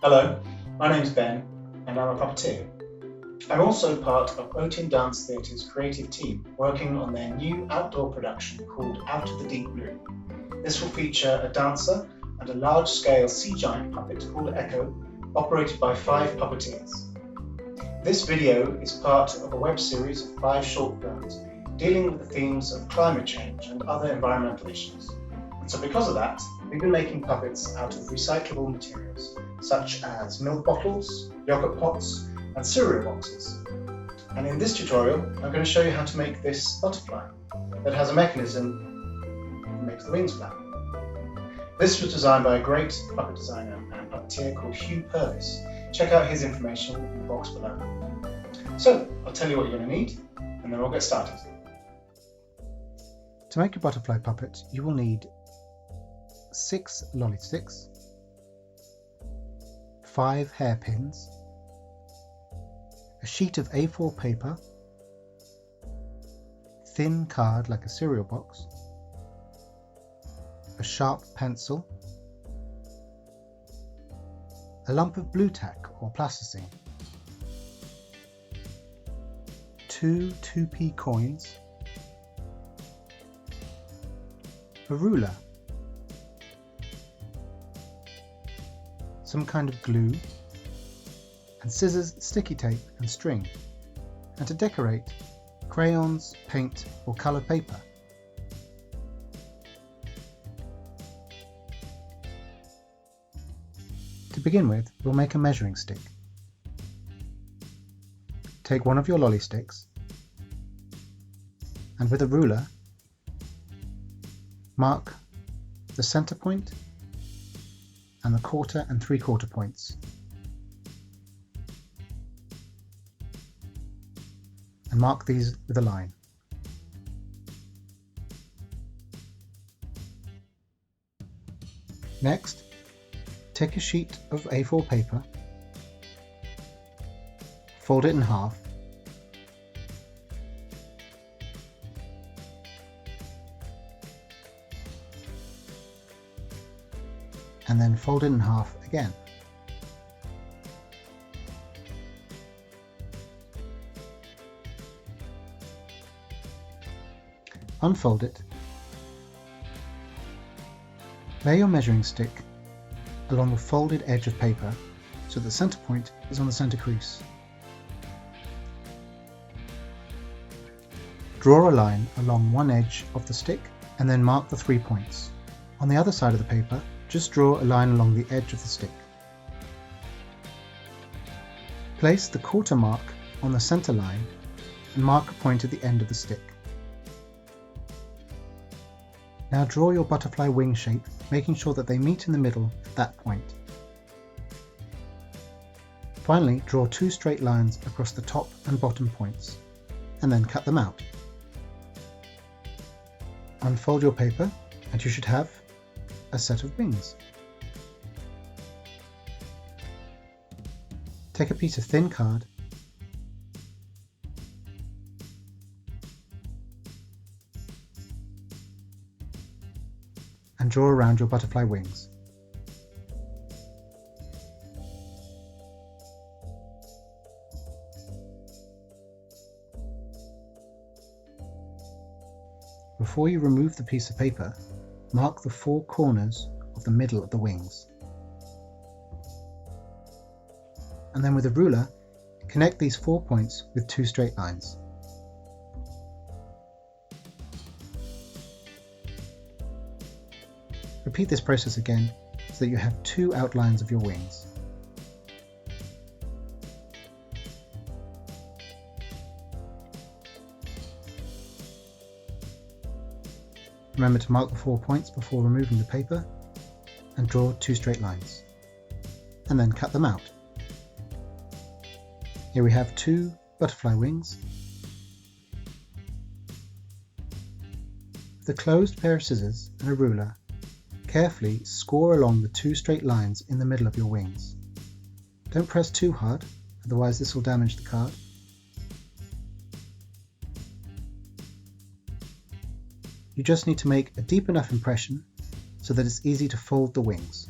Hello, my name's Ben and I'm a puppeteer. I'm also part of Otium Dance Theatre's creative team working on their new outdoor production called Out of the Deep Blue. This will feature a dancer and a large-scale sea giant puppet called Echo, operated by 5 puppeteers. This video is part of a web series of 5 short films dealing with the themes of climate change and other environmental issues. And so because of that, we've been making puppets out of recyclable materials, such as milk bottles, yogurt pots, and cereal boxes. And in this tutorial, I'm going to show you how to make this butterfly that has a mechanism that makes the wings flap. This was designed by a great puppet designer and puppeteer called Hugh Purves. Check out his information in the box below. So, I'll tell you what you're going to need, and then we'll get started. To make a butterfly puppet, you will need 6 lolly sticks, 5 hairpins, a sheet of A4 paper, thin card like a cereal box, a sharp pencil, a lump of Blutack or plasticine, 2 2p coins, a ruler, some kind of glue, and scissors, sticky tape and string, and to decorate, crayons, paint or coloured paper. To begin with, we'll make a measuring stick. Take one of your lolly sticks and with a ruler mark the centre point and the 1/4 and 3/4 points, and mark these with a line. Next, take a sheet of A4 paper, fold it in half, and then fold it in half again. Unfold it. Lay your measuring stick along the folded edge of paper so the center point is on the center crease. Draw a line along one edge of the stick and then mark the 3 points. On the other side of the paper, just draw a line along the edge of the stick. Place the 1/4 mark on the center line and mark a point at the end of the stick. Now draw your butterfly wing shape, making sure that they meet in the middle at that point. Finally, draw 2 straight lines across the top and bottom points, and then cut them out. Unfold your paper and you should have a set of wings. Take a piece of thin card and draw around your butterfly wings. Before you remove the piece of paper, mark the 4 corners of the middle of the wings. And then with a ruler, connect these 4 points with 2 straight lines. Repeat this process again so that you have 2 outlines of your wings. Remember to mark the 4 points before removing the paper and draw 2 straight lines, and then cut them out. Here we have 2 butterfly wings. With a closed pair of scissors and a ruler, carefully score along the 2 straight lines in the middle of your wings. Don't press too hard, otherwise this will damage the card. You just need to make a deep enough impression so that it's easy to fold the wings.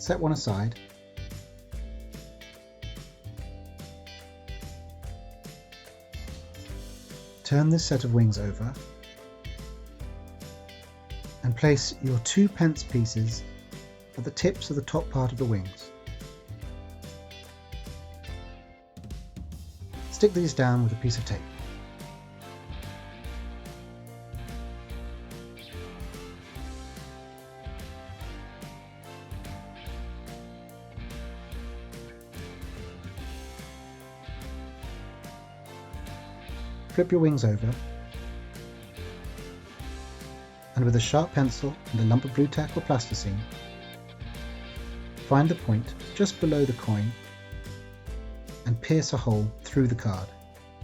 set one aside. Turn this set of wings over and place your 2 pence pieces at the tips of the top part of the wings. Stick these down with a piece of tape. Flip your wings over, and with a sharp pencil and a lump of Blutack or plasticine, find the point just below the coin and pierce a hole through the card,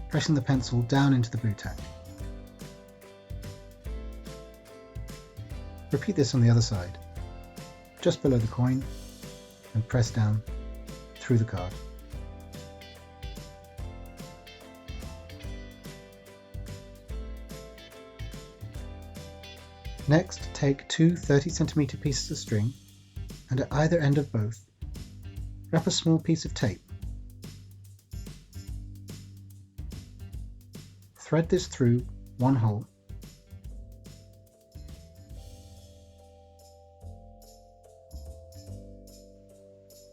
pressing the pencil down into the Blutack. Repeat this on the other side, just below the coin, and press down through the card. Next, take 2 30cm pieces of string and at either end of both, wrap a small piece of tape. Thread this through one hole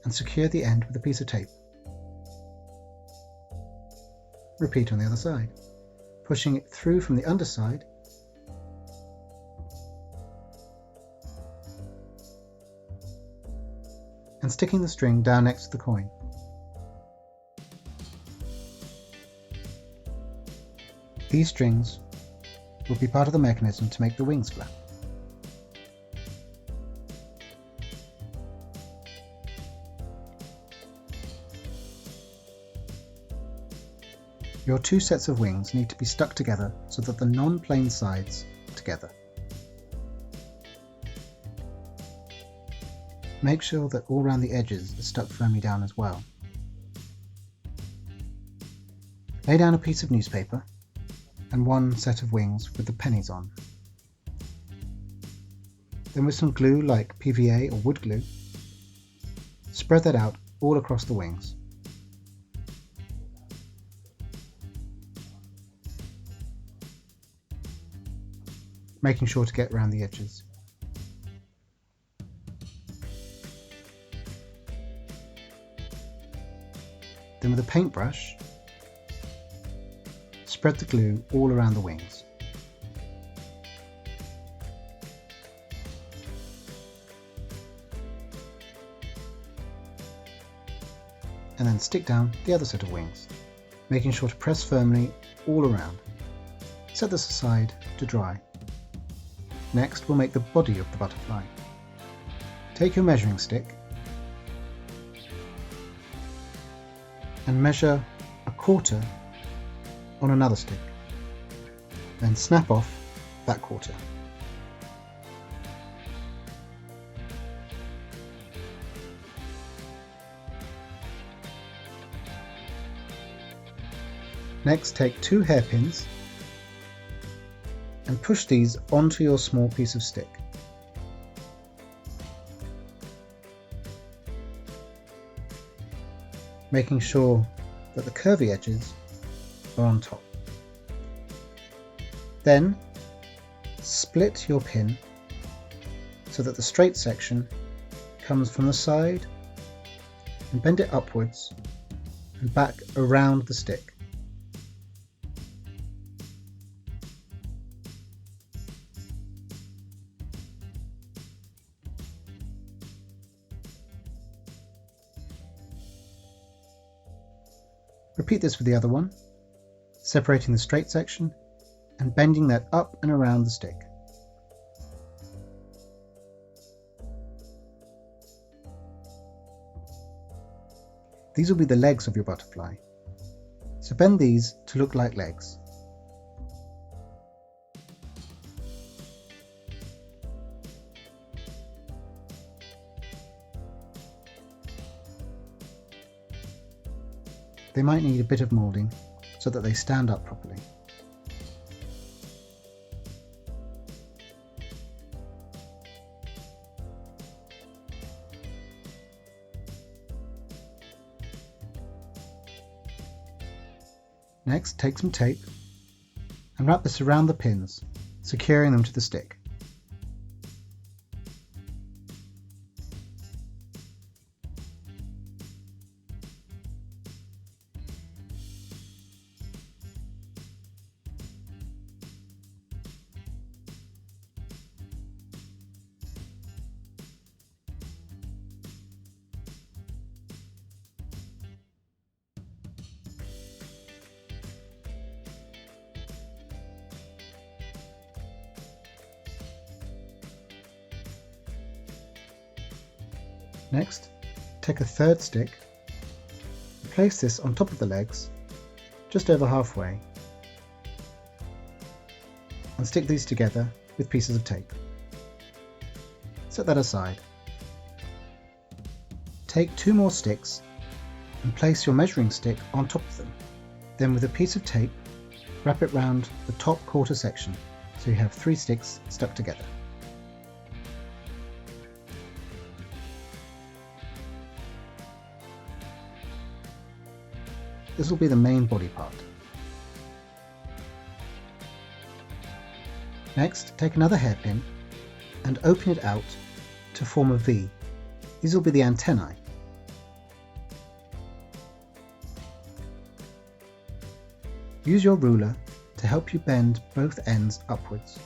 and secure the end with a piece of tape. Repeat on the other side, pushing it through from the underside and sticking the string down next to the coin. These strings will be part of the mechanism to make the wings flap. Your 2 sets of wings need to be stuck together so that the non-plane sides are together. Make sure that all around the edges are stuck firmly down as well. Lay down a piece of newspaper and 1 set of wings with the pennies on. Then with some glue like PVA or wood glue, spread that out all across the wings. Making sure to get around the edges. Then with a paintbrush, spread the glue all around the wings. And then stick down the other set of wings, making sure to press firmly all around. Set this aside to dry. Next, we'll make the body of the butterfly. Take your measuring stick and measure 1/4 on another stick. Then snap off that 1/4. Next, take 2 hairpins and push these onto your small piece of stick. Making sure that the curvy edges are on top. Then split your pin so that the straight section comes from the side and bend it upwards and back around the stick. Repeat this with the other one, separating the straight section and bending that up and around the stick. These will be the legs of your butterfly, so bend these to look like legs. They might need a bit of moulding so that they stand up properly. Next, take some tape and wrap this around the pins, securing them to the stick. Next, take a third stick and place this on top of the legs, just over halfway, and stick these together with pieces of tape. Set that aside. Take 2 more sticks and place your measuring stick on top of them. Then with a piece of tape, wrap it round the top quarter section so you have 3 sticks stuck together. This will be the main body part. Next, take another hairpin and open it out to form a V. These will be the antennae. Use your ruler to help you bend both ends upwards.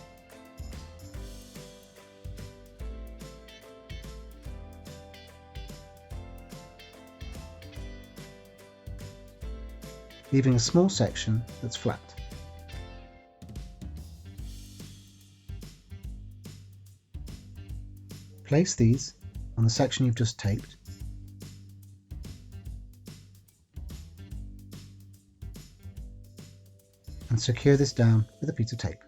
Leaving a small section that's flat. Place these on the section you've just taped and secure this down with a piece of tape.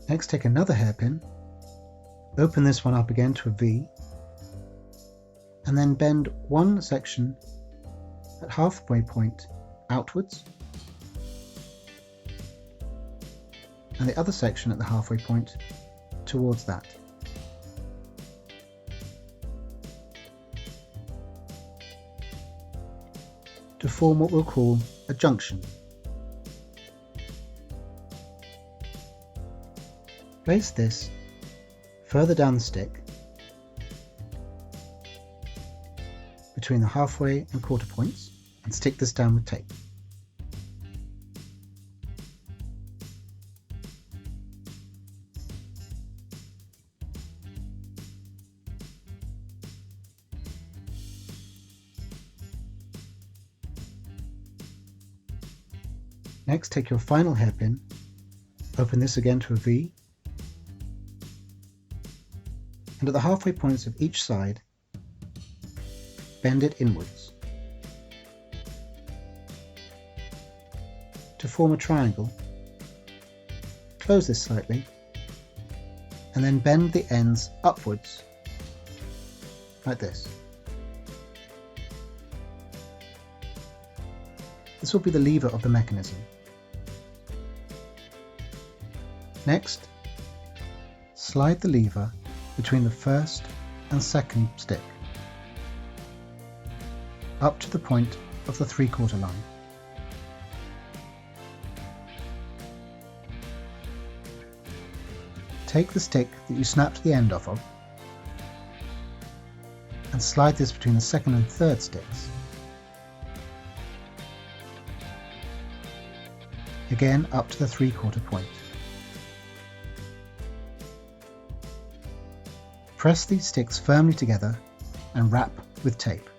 Next, take another hairpin, open this one up again to a V, and then bend one section at halfway point outwards, and the other section at the halfway point towards that. To form what we'll call a junction. Place this further down the stick between the halfway and quarter points and stick this down with tape. Next, take your final hairpin, open this again to a V, and at the halfway points of each side, bend it inwards. To form a triangle, close this slightly, and then bend the ends upwards, like this. This will be the lever of the mechanism. Next, slide the lever between the first and second stick, up to the point of the 3/4 line. Take the stick that you snapped the end off of and slide this between the second and third sticks. Again up to the 3/4 point. Press these sticks firmly together and wrap with tape.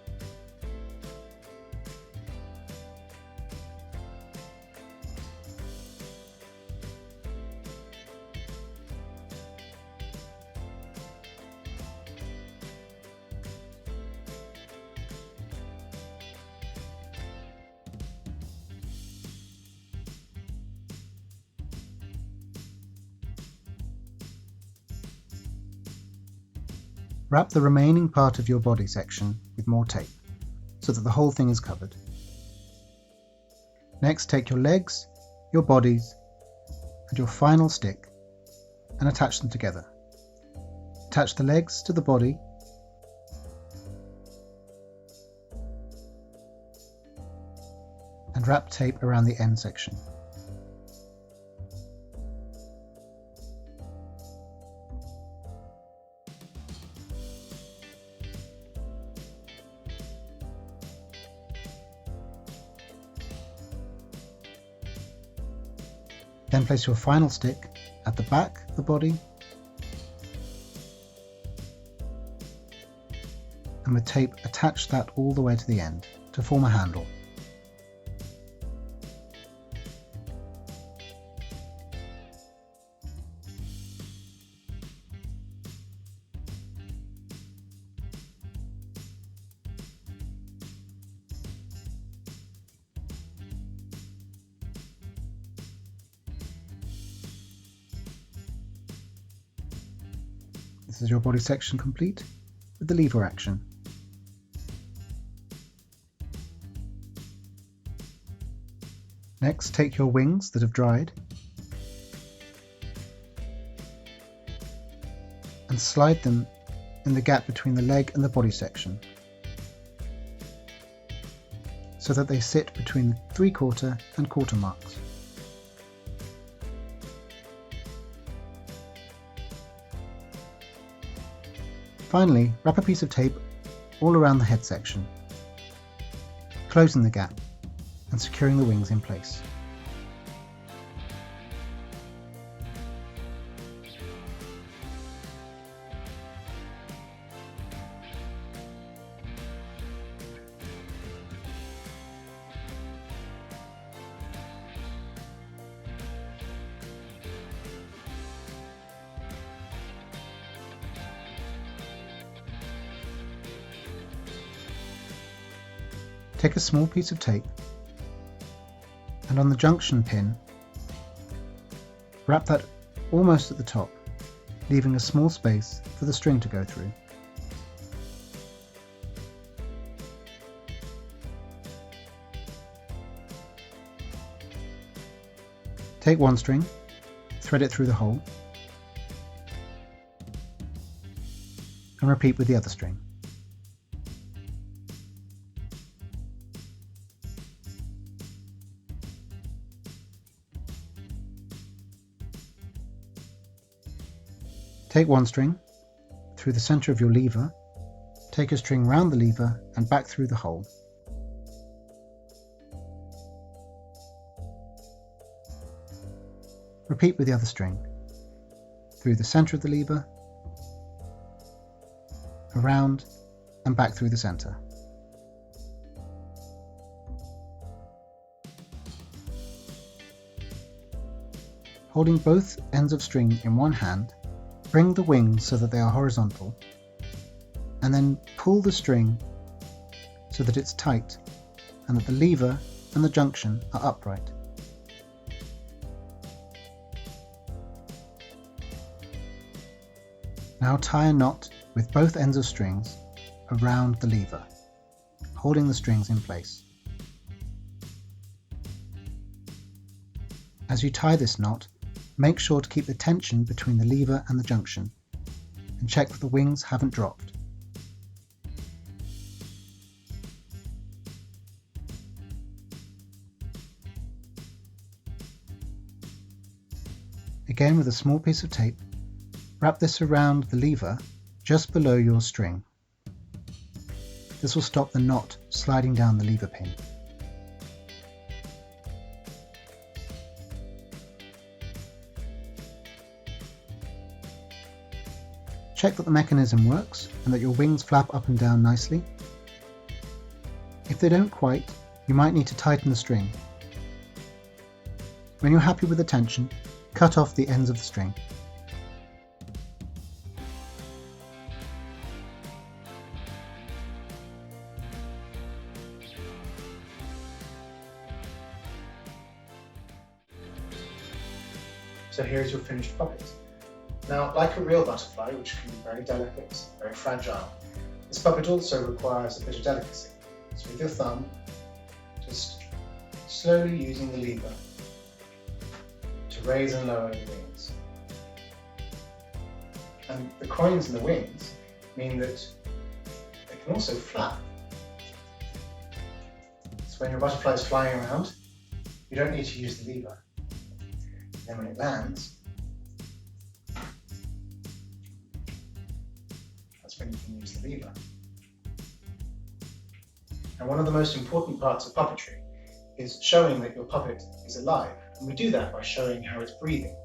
Wrap the remaining part of your body section with more tape, so that the whole thing is covered. Next, take your legs, your bodies, and your final stick and attach them together. Attach the legs to the body and wrap tape around the end section. Then place your final stick at the back of the body and with tape attach that all the way to the end to form a handle. This is your body section complete with the lever action. Next, take your wings that have dried and slide them in the gap between the leg and the body section so that they sit between the 3/4 and quarter marks. Finally, wrap a piece of tape all around the head section, closing the gap and securing the wings in place. Take a small piece of tape and on the junction pin, wrap that almost at the top, leaving a small space for the string to go through. Take one string, thread it through the hole, and repeat with the other string. Take one string through the centre of your lever, take a string round the lever and back through the hole. Repeat with the other string, through the centre of the lever, around and back through the centre. Holding both ends of string in one hand, bring the wings so that they are horizontal, and then pull the string so that it's tight and that the lever and the junction are upright. Now tie a knot with both ends of strings around the lever, holding the strings in place. As you tie this knot, make sure to keep the tension between the lever and the junction, and check that the wings haven't dropped. Again, with a small piece of tape, wrap this around the lever just below your string. This will stop the knot sliding down the lever pin. Check that the mechanism works and that your wings flap up and down nicely. If they don't quite, you might need to tighten the string. When you're happy with the tension, cut off the ends of the string. So here's your finished puppet. Now, like a real butterfly, which can be very delicate, very fragile, this puppet also requires a bit of delicacy. So with your thumb, just slowly using the lever to raise and lower the wings. And the coins and the wings mean that they can also flap. So when your butterfly is flying around, you don't need to use the lever. And then when it lands, that's when you can use the lever. And one of the most important parts of puppetry is showing that your puppet is alive. And we do that by showing how it's breathing.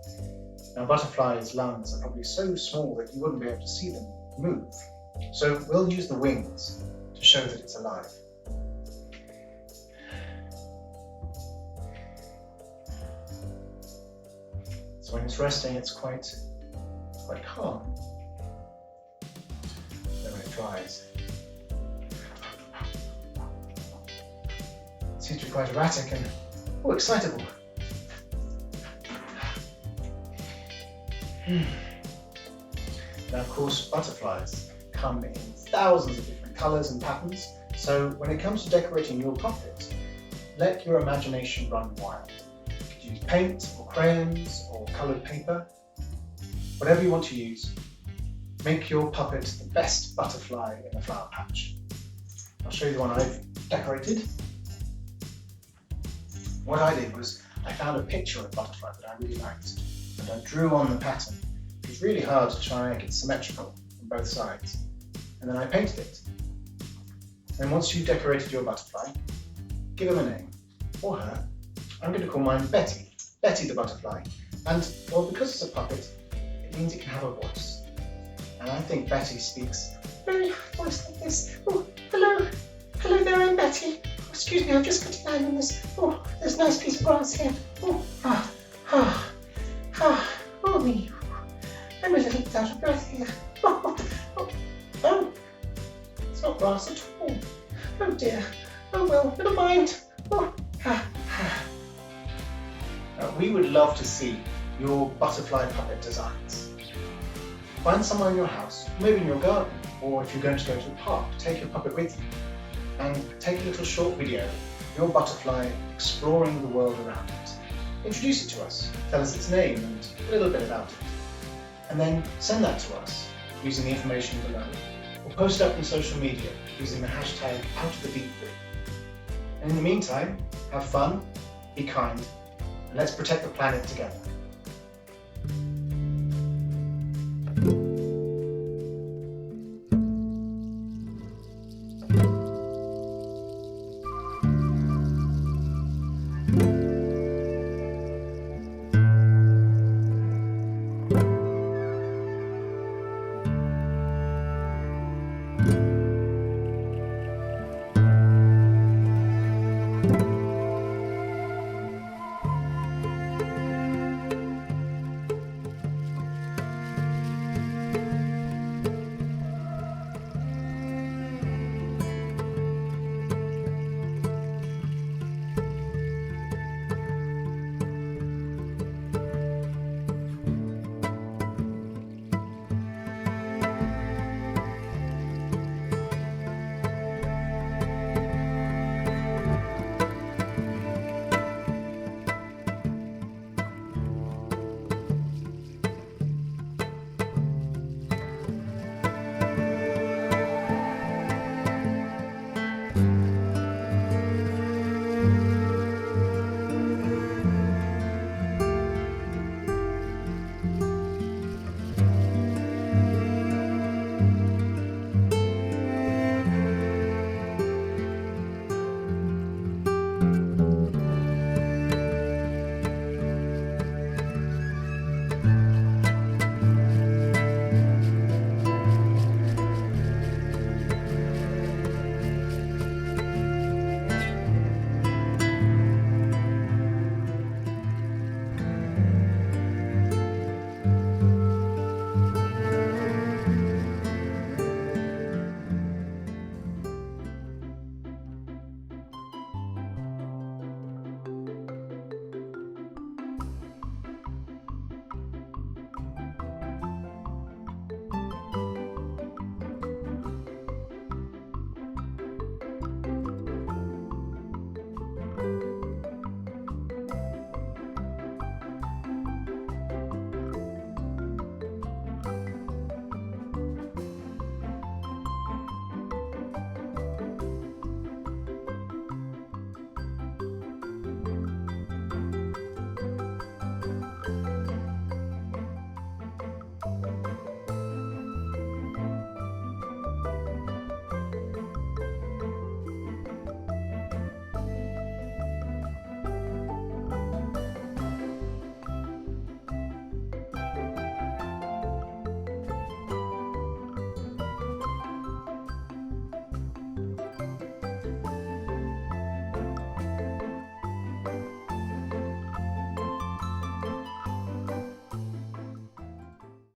Now, butterflies' lungs are probably so small that you wouldn't be able to see them move. So we'll use the wings to show that it's alive. So when it's resting, it's quite calm. Then when it dries, it seems to be quite erratic and excitable. Now, of course, butterflies come in thousands of different colours and patterns, so when it comes to decorating your puppet, let your imagination run wild. You could use paint or crayons or coloured paper, whatever you want to use. Make your puppet the best butterfly in the flower patch. I'll show you the one I've decorated. What I did was I found a picture of a butterfly that I really liked, and I drew on the pattern. It was really hard to try and make it symmetrical on both sides, and then I painted it. Then once you've decorated your butterfly, give him a name, or her. I'm going to call mine Betty, Betty the butterfly, and well, because it's a puppet, it means it can have a voice. And I think Betty speaks very high voice like this. Oh, hello, hello there, I'm Betty. Oh, excuse me, I'm just putting down on this. Oh, there's a nice piece of grass here. Oh me. I'm a little bit out of breath here. Oh, it's not grass at all. Oh dear. Oh well, never mind. We would love to see your butterfly puppet designs. Find somewhere in your house, maybe in your garden, or if you're going to go to the park, take your puppet with you and take a little short video of your butterfly exploring the world around it. Introduce it to us, tell us its name and a little bit about it. And then send that to us using the information below, or post it up on social media using the hashtag #OutOfTheDeepBlue. And in the meantime, have fun, be kind, and let's protect the planet together.